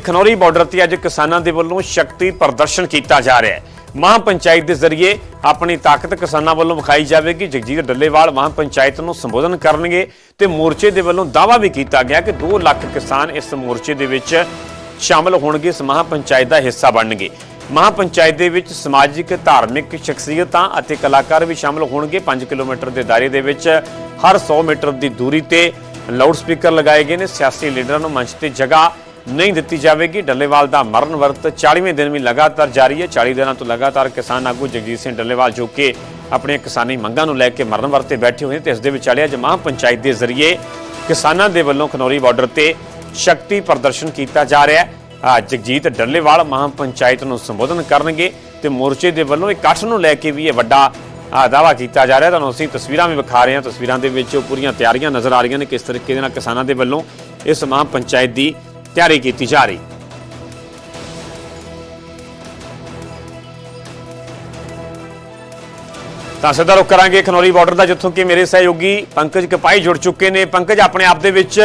Khanauri border ते अज किसानां दे वल्लों शक्ति प्रदर्शन किया जा रहा है। महापंचायत के जरिए अपनी ताकत किसानां वल्लों विखाई जाएगी। जगजीत डल्लेवाल महापंचायत नूं संबोधन करनगे ते मोर्चे दे वल्लों दावा भी किया गया कि 2 लाख किसान इस मोर्चे दे विच शामिल होणगे, इस महापंचायत का हिस्सा बनणगे। महापंचायत दे विच समाजिक धार्मिक शख्सियतां अते कलाकार भी शामिल होणगे। 5 किलोमीटर के दायरे दे विच हर 100 मीटर की दूरी ते लाउड स्पीकर लगाए गए हैं। सियासी लीडरां नूं मंच ते जगह नहीं दी जाएगी। डल्लेवाल का मरण वर्त 40वें दिन भी लगातार जारी है। 40 दिनों तो लगातार किसान आगू जगजीत सिंह डल्लेवाल जो कि अपने किसानी मंगां नूं लैके मरण वर्त ते बैठे हुए हैं। इस दे विचाले अज महापंचायत के जरिए किसानां दे वल्लों खनौरी बॉर्डर ते शक्ति प्रदर्शन किया जा रहा है। जगजीत डल्लेवाल महापंचायत नूं संबोधन करनगे ते मोर्चे के वल्लों इकट्ठ नूं लैके भी यह वड्डा दावा किया जा रहा है। तुहानूं असीं तस्वीरां भी विखा रहे हैं। तस्वीरां दे विच पूरीआं तैयारियां नज़र आ रही ने किस तरीके दे नाल किसानां दे वल्लों इस महापंचायत की तैयारी की जा रही। तो सीधा रुख करांगे खनौरी बॉर्डर का, जिथों कि मेरे सहयोगी पंकज कपाई जुड़ चुके हैं। पंकज, अपने आप दे विच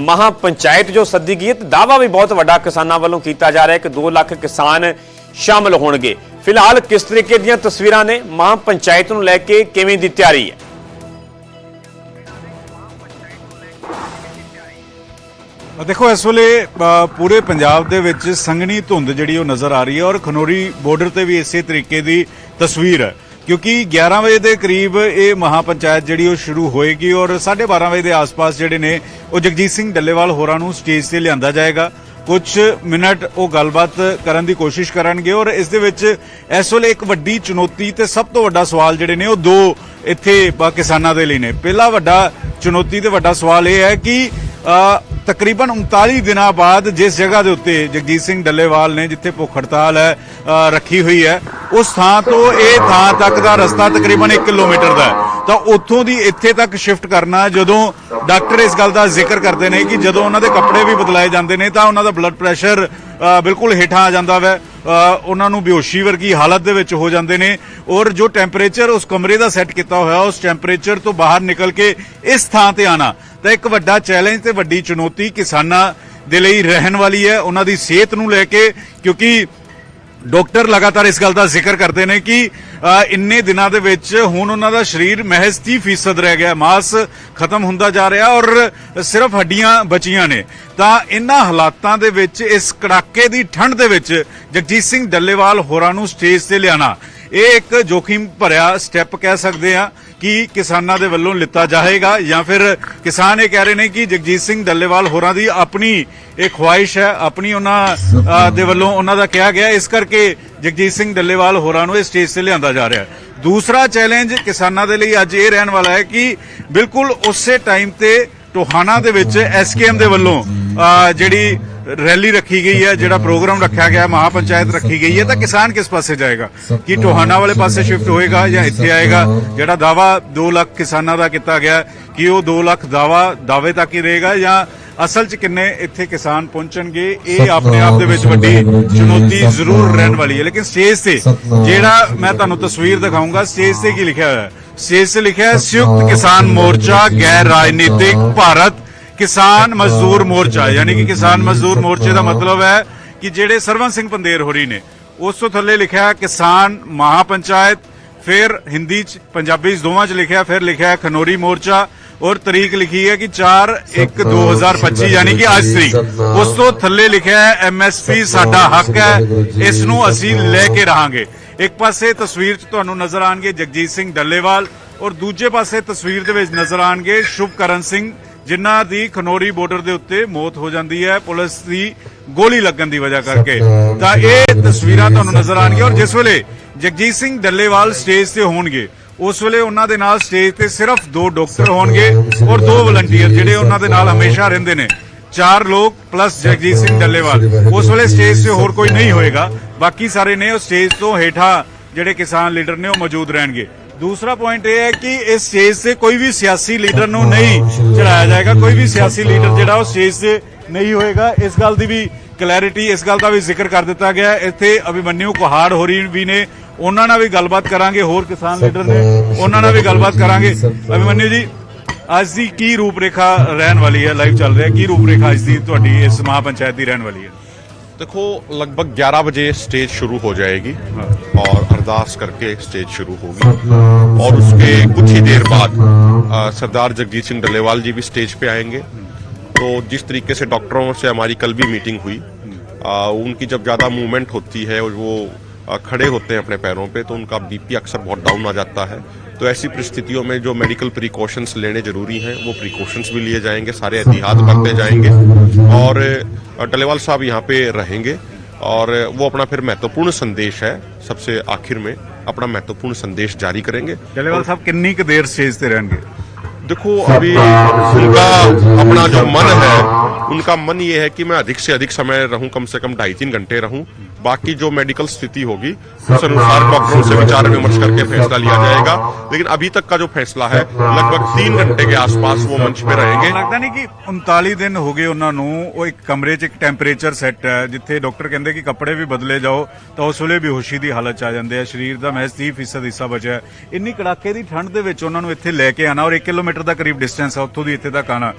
महापंचायत जो सद्दी गई है, दावा भी बहुत वड्डा किसानां वालों किया जा रहा है कि 2 लाख किसान शामिल होणगे। फिलहाल किस तरीके दी तस्वीरां ने महापंचायत नूं लैके किवें दी तैयारी है? देखो, इस वेले पूरे पंजाब दे विच संघनी धुंध जिहड़ी ओह नज़र आ रही है और खनौरी बॉर्डर ते भी इसे तरीके की तस्वीर है, क्योंकि 11 बजे के करीब ये महापंचायत जिहड़ी ओह शुरू होएगी और 12:30 बजे के आस पास जिहड़े ने ओह जगजीत सिंह डल्लेवाल होरां नूं स्टेज से लिआंदा जाएगा। कुछ मिनट वो गलबात करन दी कोशिश करनगे और इस दे विच इस वेले एक वड्डी चुनौती ते सब तो वड्डा सवाल जिहड़े ने ओह 2 इत्थे किसानां दे लई ने। पहला वड्डा चुनौती ते वड्डा सवाल यह है कि तकरीबन 39 दिन बाद जिस जगह के उत्ते जगजीत सिंह डल्लेवाल ने जिथे भुख हड़ताल है रखी हुई है, उस थां तो ये थां तक का रस्ता तकरीबन 1 किलोमीटर का है। तो उत्थों दी इत्थे तक शिफ्ट करना, जदों डॉक्टर इस गल का जिक्र करते हैं कि जदों उन्हां दे कपड़े भी बदलाए जाते हैं तो उन्हां दा ब्लड प्रैशर बिल्कुल हेठां आ जाता वै, उन्हां नूं बेहोशी वर्गी हालत दे विच हो जाते हैं और जो टैंपरेचर उस कमरे का सैट किया होया उस टैंपरेचर तो बाहर निकल के इस थां ते आना तो एक वड्डा चैलेंज ते वड्डी चुनौती किसानां दे लई रहन वाली है, उन्हां दी सेहत नूं लैके। क्योंकि डॉक्टर लगातार इस गल का जिक्र करते हैं कि इन्ने दिनों के विच हुण उन्हां दा शरीर महज 30% रह गया, मास खत्म हुंदा जा रहा और सिर्फ हड्डियां बचियां ने। तां इन्हां हालातां दे विच इस कड़ाके दी ठंड दे विच जगजीत सिंह डल्लेवाल होरां नूं स्टेज ते लिआना ये एक जोखिम भरिया स्टैप कह सकते हैं कि किसानां दे वल्लों लिता जाएगा, या फिर किसान ये कह रहे हैं कि जगजीत सिंह डल्लेवाल होरां दी अपनी एक ख्वाहिश है, अपनी उन्हां दे वल्लों उन्हां दा कहा गया, इस करके जगजीत सिंह डल्लेवाल होरां नूं इस स्टेज से लिआंदा जा रहा है। दूसरा चैलेंज किसानां दे लई अज ये रहन वाला है कि बिल्कुल उस टाइम ते टोहाना दे विच SKM दे वल्लों जिहड़ी रैली रखी गई है, जिहड़ा प्रोग्राम रखा गया, महापंचायत रखी गई है, तो किसान किस पासे जाएगा? कि टोहाना वाले पासे शिफ्ट होएगा या इत्थे आएगा? जिहड़ा दावा 2 लाख किसानां दा किया गया कि वो 2 लाख दावे तक ही रहेगा या असल च किन्ने इत्थे किसान पहुंचणगे, ये अपने आप दे विच वड्डी चुनौती जरूर रहन वाली है। लेकिन स्टेज से जिहड़ा मैं तुहानूं तस्वीर दिखाऊंगा, स्टेज से की लिखा है? स्टेज से लिखा है संयुक्त किसान मोर्चा गैर राजनीतिक भारत किसान मजदूर मोर्चा, यानी कि किसान मजदूर मोर्चे का मतलब है कि जेडे सरवण सिंह पंदेर होरी ने, उस तो थले लिखा है किसान महापंचायत, फिर हिंदी च पंजाबी दोवां च लिखा, फिर लिखा है खनौरी मोर्चा और तरीक लिखी है कि 4/1/2025 यानी कि आज तरीक। उस तो थले लिखा है MSP साडा हक है, इसनूं असीं लैके रहांगे। एक पासे तस्वीर च तुहानूं नजर आउणगे जगजीत सिंह डल्लेवाल और दूजे पासे तस्वीर दे विच नजर आउणगे शुभकरण सिंह, जिन्हां दी खनौरी बॉर्डर दे उत्ते मौत हो जाती है पुलिस की गोली लगन की वजह करके। तां ये तस्वीरां तुहानूं नजर आउणगियां और जिस वेले जगजीत सिंह डल्लेवाल स्टेज से होणगे उस वेले उन्हां दे नाल स्टेज ते सिर्फ 2 डॉक्टर होणगे और 2 वलंटीयर जिहड़े उन्हां दे नाल हमेशा रहिंदे ने, 4 लोग प्लस जगजीत सिंह डल्लेवाल। उस वेले स्टेज से होर कोई नहीं होएगा, बाकी सारे ने स्टेज तो हेठा जिहड़े किसान लीडर ने वो मौजूद रहेंगे। दूसरा पॉइंट यह है कि इस स्टेज से कोई भी सियासी लीडर नूं नहीं चढ़ाया जाएगा, कोई भी सियासी लीडर जिहड़ा वो स्टेज से नहीं होएगा। इस गल की भी क्लैरिटी, इस गल का भी जिक्र कर दिता गया। इत्थे अभिमन्यु कुहाड़ होरी भी ने, उन्हां नाल भी गलबात करांगे, होर किसान लीडर ने उन्हां नाल भी गलबात करांगे। अभिमन्यु जी, ਅੱਜ की रूपरेखा रहन वाली है, लाइव चल रहा है, की रूपरेखा ਅੱਜ ਦੀ ਤੁਹਾਡੀ ਇਸ महापंचायत की रहन वाली है? देखो लगभग 11 बजे स्टेज शुरू हो जाएगी और अरदास करके स्टेज शुरू होगी और उसके कुछ ही देर बाद सरदार जगजीत सिंह डल्लेवाल जी भी स्टेज पे आएंगे। तो जिस तरीके से डॉक्टरों से हमारी कल भी मीटिंग हुई, उनकी जब ज़्यादा मूवमेंट होती है और वो खड़े होते हैं अपने पैरों पे तो उनका बीपी अक्सर बहुत डाउन आ जाता है। तो ऐसी परिस्थितियों में जो मेडिकल प्रिकॉशंस लेने जरूरी हैं वो प्रिकॉशंस भी लिए जाएंगे, सारे एहतियात बरते जाएंगे और डल्लेवाल साहब यहाँ पे रहेंगे और वो अपना फिर महत्वपूर्ण संदेश है सबसे आखिर में अपना महत्वपूर्ण संदेश जारी करेंगे। डल्लेवाल साहब कितनी क देर स्टेज पे रहेंगे? देखो अभी उनका अपना जो मन है, उनका मन ये है कि मैं अधिक से अधिक समय रहूं, कम से कम 2.5-3 घंटे रहूं। बाकी जो मेडिकल स्थिति होगी उस अनुसार डॉक्टरों से विचार विमर्श करके फैसला लिया जाएगा। लेकिन अभी तक का जो फैसला है लगभग 3 घंटे के आसपास वो मंच पे रहेंगे। लगता नहीं कि 39 दिन हो गए ਉਹਨਾਂ ਨੂੰ ਉਹ ਇੱਕ ਕਮਰੇ 'ਚ ਇੱਕ ਟੈਂਪਰੇਚਰ ਸੈੱਟ ਹੈ ਜਿੱਥੇ ਡਾਕਟਰ ਕਹਿੰਦੇ ਕਿ ਕੱਪੜੇ ਵੀ ਬਦਲੇ ਜਾਓ ਤਾਂ ਉਸ ਵੇਲੇ ਬੇਹੋਸ਼ੀ ਦੀ ਹਾਲਤ 'ਚ ਆ ਜਾਂਦੇ ਆ, ਸਰੀਰ ਦਾ ਮਹਿਜ਼ 30% ਹਿੱਸਾ ਬਚਿਆ ਹੈ। ਇੰਨੀ ਕੜਾਕੇ ਦੀ ਠੰਡ ਦੇ ਵਿੱਚ ਉਹਨਾਂ ਨੂੰ ਇੱਥੇ ਲੈ ਕੇ ਆਣਾ ਔਰ 1 ਕਿਲੋਮੀਟਰ ਦਾ ਕਰੀਬ ਡਿਸਟੈਂਸ ਆ ਉੱਥੋਂ ਦੀ ਇੱਥੇ ਤੱਕ ਆਣਾ,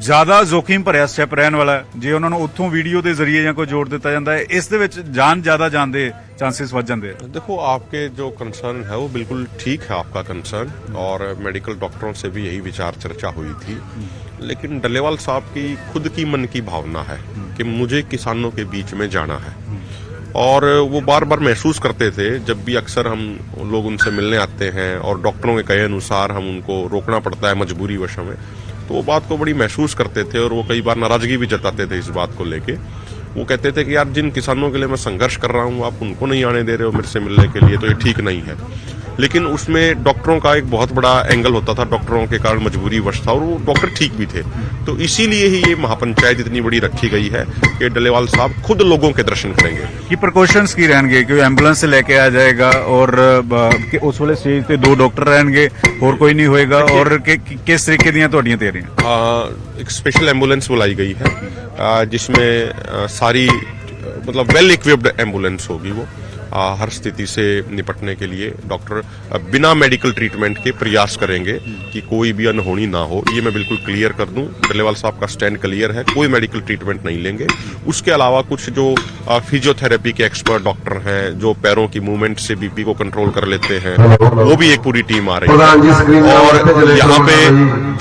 ਜ਼ਿਆਦਾ जोखिम ਭਰਿਆ ਸਟੈਪ ਰਹਿਣ ਵਾਲਾ ਹੈ। ਜੇ ਉਹਨਾਂ ਨੂੰ ਉੱਥੋਂ ਵੀਡੀਓ ਦੇ ਜ਼ਰੀਏ ਜਾਂ ਕੋਈ ਜੋੜ ਦਿੱਤਾ ਜਾਂਦਾ ਹੈ ਇਸ ਦੇ ਵਿੱਚ ਜਾਨ ਜ਼ਿਆਦਾ ਜਾਣ ਦੇ चांसेस बढ़ जाते हैं। देखो आपके जो कंसर्न है वो बिल्कुल ठीक है आपका कंसर्न और मेडिकल डॉक्टरों से भी यही विचार चर्चा हुई थी। लेकिन डल्लेवाल साहब की खुद की मन की भावना है कि मुझे किसानों के बीच में जाना है और वो बार बार महसूस करते थे जब भी अक्सर हम लोग उनसे मिलने आते हैं और डॉक्टरों के कहे अनुसार हम उनको रोकना पड़ता है मजबूरी वश हमें, तो वो बात को बड़ी महसूस करते थे और वो कई बार नाराजगी भी जताते थे इस बात को लेके। वो कहते थे कि यार जिन किसानों के लिए मैं संघर्ष कर रहा हूँ आप उनको नहीं आने दे रहे हो मेरे से मिलने के लिए, तो ये ठीक नहीं है। लेकिन उसमें डॉक्टरों का एक बहुत बड़ा एंगल होता था, डॉक्टरों के कारण मजबूरी वश था और वो डॉक्टर ठीक भी थे। तो इसीलिए ही ये महापंचायत इतनी बड़ी रखी गई है कि डल्लेवाल साहब खुद लोगों के दर्शन करेंगे। की प्रिकॉशंस की रहेंगे कि एंबुलेंस से लेके आ जाएगा और उस वाले स्टेज पे 2 डॉक्टर रहेंगे और कोई नहीं होएगा और किस तरीके दी तुहाडियां तैयारियां? एक स्पेशल एम्बुलेंस बुलाई गई है जिसमें सारी मतलब वेल इक्विप्ड एम्बुलेंस होगी। वो हर स्थिति से निपटने के लिए डॉक्टर बिना मेडिकल ट्रीटमेंट के प्रयास करेंगे कि कोई भी अनहोनी ना हो। ये मैं बिल्कुल क्लियर कर दूं, डल्लेवाल साहब का स्टैंड क्लियर है, कोई मेडिकल ट्रीटमेंट नहीं लेंगे। उसके अलावा कुछ जो फिजियोथेरेपी के एक्सपर्ट डॉक्टर हैं जो पैरों की मूवमेंट से बीपी को कंट्रोल कर लेते हैं, वो भी एक पूरी टीम आ रही है। और यहाँ पे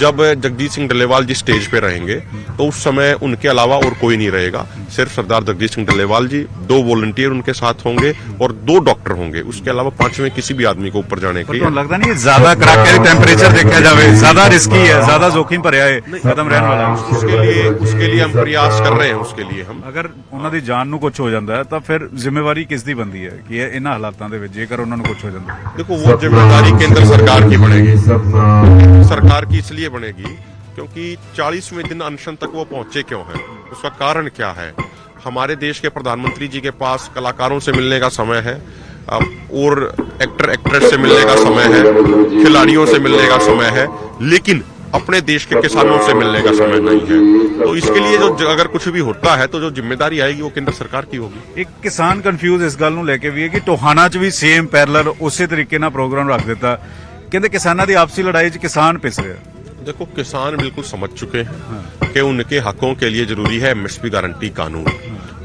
जब जगजीत सिंह डल्लेवाल जी स्टेज पे रहेंगे तो उस समय उनके अलावा और कोई नहीं रहेगा, सिर्फ सरदार जगजीत सिंह डल्लेवाल जी, 2 वॉलंटियर उनके साथ होंगे और 2 डॉक्टर होंगे। उसके अलावा 5वें किसी भी आदमी को ऊपर जाने के लिए लगता नहीं ज्यादा कड़ाके टेम्परेचर देखा जाए, ज्यादा रिस्की है, ज्यादा जोखिम भरिया है, खत्म रहने वाला है। उसके लिए हम प्रयास कर रहे हैं। उसके लिए हम अगर उन्होंने दी जान नूं कुछ हो जाता है तो फिर जिम्मेवारी किस दी बनती है कि इन हालातों दे विच जेकर उन्होंने कुछ हो जाता है? देखो वो जिम्मेदारी केंद्र सरकार की बनेगी। सरकार की इसलिए बनेगी क्योंकि 40वें दिन अनशन तक वो पहुंचे क्यों है, उसका कारण क्या है। हमारे देश के प्रधानमंत्री जी के पास कलाकारों से मिलने का समय है और एक्टर एक्ट्रेस से मिलने का समय है, खिलाड़ियों से मिलने का समय है, लेकिन अपने देश के किसानों से मिलने का समय नहीं है। तो इसके लिए जो अगर कुछ भी होता है तो जो जिम्मेदारी आएगी वो केंद्र सरकार की होगी। एक किसान कंफ्यूज इस गल नूं लेके भी है कि टोहाना च भी सेम पैरेलल उसी तरीके नाल प्रोग्राम रख दिता, कहंदे किसानां दी आपसी लड़ाई च किसान पिस रहे। देखो किसान बिल्कुल समझ चुके हैं कि उनके हकों के लिए जरूरी है एमएसपी गारंटी कानून।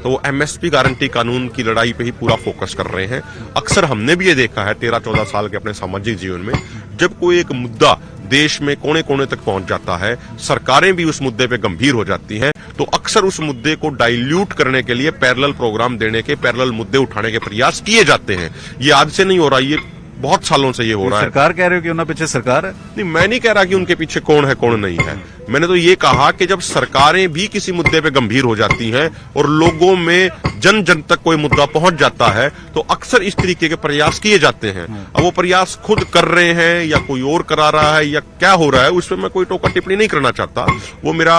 तो वो एमएसपी गारंटी कानून की लड़ाई पे ही पूरा फोकस कर रहे हैं। अक्सर हमने भी ये देखा है 13-14 साल के अपने सामाजिक जीवन में, जब कोई एक मुद्दा देश में कोने कोने तक पहुंच जाता है, सरकारें भी उस मुद्दे पे गंभीर हो जाती हैं, तो अक्सर उस मुद्दे को डाइल्यूट करने के लिए पैरेलल प्रोग्राम देने के, पैरेलल मुद्दे उठाने के प्रयास किए जाते हैं। ये आज से नहीं हो रहा, ये बहुत सालों से ये हो रहा है। सरकार कह रहे हो कि उनके पीछे सरकार है? नहीं, मैं नहीं कह रहा कि उनके पीछे कौन है कौन नहीं है। मैंने तो ये कहा कि जब सरकारें भी किसी मुद्दे पे गंभीर हो जाती हैं और लोगों में जन जन तक कोई मुद्दा पहुंच जाता है तो अक्सर इस तरीके के प्रयास किए जाते हैं। अब वो प्रयास खुद कर रहे हैं या कोई और करा रहा है या क्या हो रहा है, उस पर मैं कोई टोका टिप्पणी नहीं करना चाहता, वो मेरा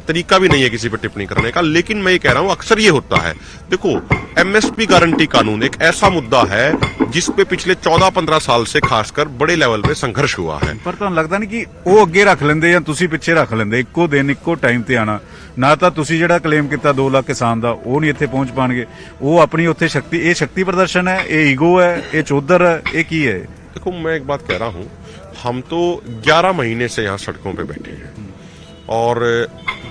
तरीका भी नहीं है किसी पर टिप्पणी करने का। लेकिन मैं ये कह रहा हूं अक्सर ये होता है। देखो एमएसपी गारंटी कानून एक ऐसा मुद्दा है जिसपे पिछले 14-15 साल से खासकर बड़े लेवल पे संघर्ष हुआ है। पर तो लगता नहीं कि वो अगे रख लेंदे या तुसी पीछे रख लेंदे, इक्को दिन इक्को टाइम ते आना ना, तो तुसी जिहड़ा क्लेम किया 2 लाख किसान दा वो नहीं इत्थे पहुंच पाणगे, वो अपनी उत्थे शक्ति, ये शक्ति प्रदर्शन है, ये ईगो है, ये चौधर है, ये की है? देखो मैं एक बात कह रहा हूं, हम तो 11 महीने से यहाँ सड़कों पे बैठे हैं और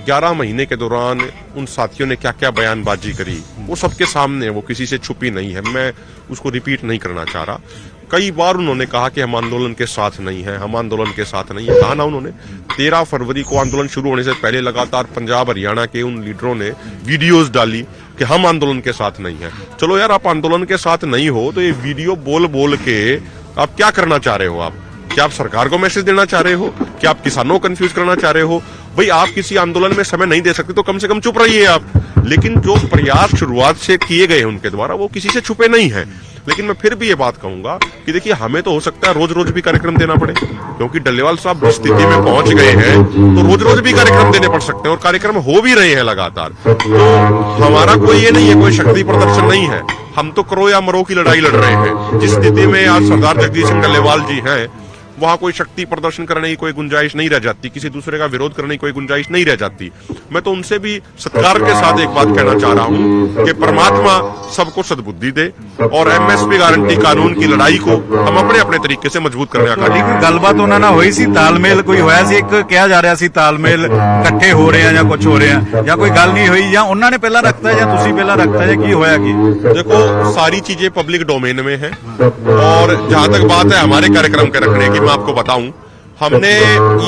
11 महीने के दौरान उन साथियों ने क्या क्या बयानबाजी करी वो सबके सामने, वो किसी से छुपी नहीं है, मैं उसको रिपीट नहीं करना चाह रहा। कई बार उन्होंने कहा कि हम आंदोलन के साथ नहीं हैं, हम आंदोलन के साथ नहीं है, कहा ना उन्होंने। 13 फरवरी को आंदोलन शुरू होने से पहले लगातार पंजाब हरियाणा के उन लीडरों ने वीडियोस डाली कि हम आंदोलन के साथ नहीं हैं। चलो यार, आप आंदोलन के साथ नहीं हो तो ये वीडियो बोल बोल के आप क्या करना चाह रहे हो? आप क्या आप सरकार को मैसेज देना चाह रहे हो? क्या आप किसानों को कंफ्यूज करना चाह रहे हो? भाई, आप किसी आंदोलन में समय नहीं दे सकते तो कम से कम चुप रहिए आप। लेकिन जो प्रयास शुरुआत से किए गए उनके द्वारा वो किसी से छुपे नहीं है। लेकिन मैं फिर भी ये बात कहूंगा कि देखिए, हमें तो हो सकता है रोज रोज भी कार्यक्रम देना पड़े, क्योंकि डल्लेवाल साहब जिस स्थिति में पहुंच गए हैं तो रोज रोज भी कार्यक्रम देने पड़ सकते हैं, और कार्यक्रम हो भी रहे हैं लगातार। तो हमारा कोई ये नहीं है, कोई शक्ति प्रदर्शन नहीं है, हम तो करो या मरो की लड़ाई लड़ रहे हैं। जिस स्थिति में आज सरदार जगदीश सिंह डल्लेवाल जी हैं, वहां कोई शक्ति प्रदर्शन करने की कोई गुंजाइश नहीं रह जाती, किसी दूसरे का विरोध करने की कोई गुंजाइश नहीं रह जाती। मैं तो उनसे भी सत्कार के साथ एक बात कहना चाह रहा हूं कि परमात्मा सबको सद्बुद्धि दे, और एमएसपी गारंटी कानून की लड़ाई को हम अपने अपने तरीके से मजबूत करने का काम। ਗੱਲਬਾਤ ਉਹਨਾਂ ਨਾਲ ਹੋਈ ਸੀ, ਤਾਲਮੇਲ ਕੋਈ ਹੋਇਆ ਸੀ? ਇੱਕ ਕਿਹਾ ਜਾ ਰਿਹਾ ਸੀ ਤਾਲਮੇਲ ਇਕੱਠੇ ਹੋ ਰਹੇ ਆ ਜਾਂ ਕੁਝ ਹੋ ਰਿਹਾ, ਜਾਂ ਕੋਈ ਗੱਲ ਨਹੀਂ ਹੋਈ, ਜਾਂ ਉਹਨਾਂ ਨੇ ਪਹਿਲਾਂ ਰੱਖਤਾ ਜਾਂ ਤੁਸੀਂ ਪਹਿਲਾਂ ਰੱਖਤਾ, ਜਾਂ ਕੀ ਹੋਇਆ ਕੀ? देखो, सारी चीजें पब्लिक डोमेन में है, और जहां तक बात है हमारे कार्यक्रम के रखने की, मैं आपको बताऊं, हमने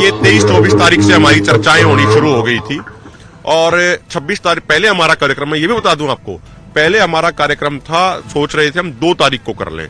ये 23-24 तारीख से हमारी चर्चाएं होनी शुरू हो गई थी, और 26 तारीख पहले हमारा कार्यक्रम, मैं ये भी बता दूं आपको, पहले हमारा कार्यक्रम था, सोच रहे थे हम 2 तारीख को कर लें,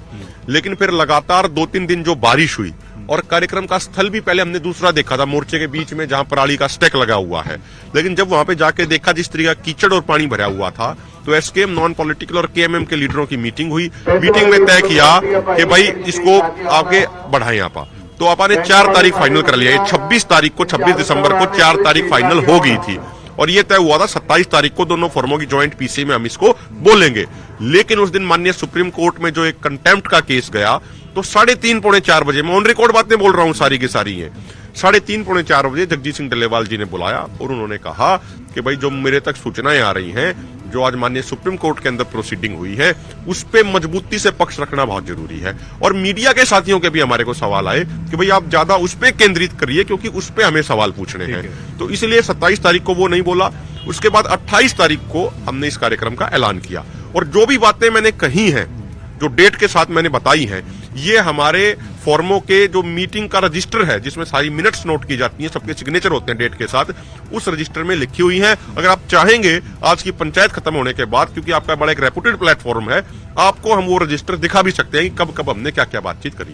लेकिन फिर लगातार 2-3 दिन जो बारिश हुई, और कार्यक्रम का स्थल भी पहले हमने दूसरा देखा था, मोर्चे के बीच में जहां पराली का स्टैक लगा हुआ है, लेकिन जब वहां पे जाके देखा जिस तरीके का कीचड़ और पानी भरा हुआ था, तो एसकेएम नॉन पॉलिटिकल और केएमएम के लीडरों की मीटिंग हुई। मीटिंग में तय किया कि भाई इसको आगे बढ़ाएं आपा, तो आपा ने 4 तारीख फाइनल कर लिया। 26 तारीख को, 26 दिसंबर को 4 तारीख फाइनल हो गई थी, और ये तय हुआ था 27 तारीख को दोनों फर्मों की ज्वाइंट पीसी में हम इसको बोलेंगे। लेकिन उस दिन माननीय सुप्रीम कोर्ट में जो एक कंटेम्प्ट का केस गया, तो 3:30 पौने 4 बजे, मैं ऑन रिकॉर्ड बातें बोल रहा हूं, सारी की सारी हैं, 3:30 पौने 4 बजे जगजीत सिंह डल्लेवाल जी ने बुलाया, और उन्होंने कहा कि भाई जो मेरे तक सूचनाएं आ रही हैं, जो आज माननीय सुप्रीम कोर्ट के अंदर प्रोसीडिंग हुई है, उस पे मजबूती से पक्ष रखना बहुत जरूरी है। और मीडिया के साथियों के भी हमारे को सवाल आए कि भाई आप ज्यादा उस पे केंद्रित करिए, क्योंकि उस पे हमें सवाल पूछने हैं। तो इसलिए 27 तारीख को वो नहीं बोला। उसके बाद 28 तारीख को हमने इस कार्यक्रम का ऐलान किया, और जो भी बातें मैंने कही हैं, जो डेट के साथ मैंने बताई हैं, ये हमारे फॉर्मों के जो मीटिंग का रजिस्टर है, जिसमें सारी मिनट्स नोट की जाती हैं, सबके सिग्नेचर होते हैं डेट के साथ, उस रजिस्टर में लिखी हुई हैं। अगर आप चाहेंगे आज की पंचायत खत्म होने के बाद, क्योंकि आपका बड़ा एक रेपुटेड प्लेटफॉर्म है, आपको हम वो रजिस्टर दिखा भी सकते हैं कि कब कब हमने क्या क्या बातचीत करी।